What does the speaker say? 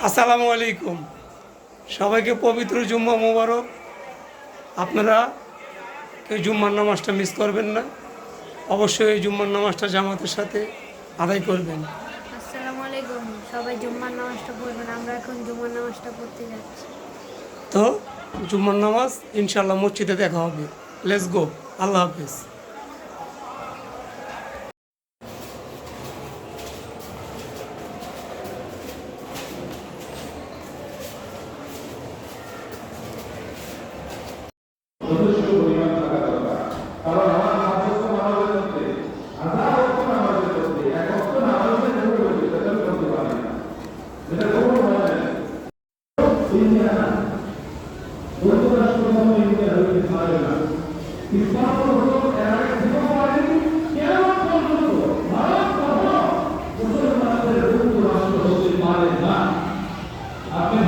আসসালামু আলাইকুম। সবাইকে পবিত্র জুম্মা মোবারক। আপনারা কেউ জুম্মার নামাজটা মিস করবেন না, অবশ্যই এই জুম্মার নামাজটা জামাতের সাথে আদায় করবেন। আসসালামু আলাইকুম। সবাই জুম্মার নামাজটা পড়বেন। আমরা এখন জুম্মার নামাজটা পড়তে যাচ্ছি। তো জুম্মার নামাজ ইনশাল্লাহ মসজিদে দেখা হবে। Let's go. আল্লাহ হাফেজ। যথেষ্ট পরিমাণ থাকা দরকার। কারণ আমার সাব্যস্ত নামাজের মধ্যে হাজার অর্থ নামাজের মধ্যে এক অর্থ নামাজের ভুল হয়েছে, সেটা আমি করতে পারি না, যেটা কখনো হয় না। ইন্ডিয়া না, যুক্তরাষ্ট্র কোনো ইন্ডিয়া হইতে পারে না। ইসলাম হলো এর আগে থেকেও পারেনি, কেমন পর্যন্ত ভারত কখনো মুসলমানদের যুক্তরাষ্ট্র হতে পারে না। আপনি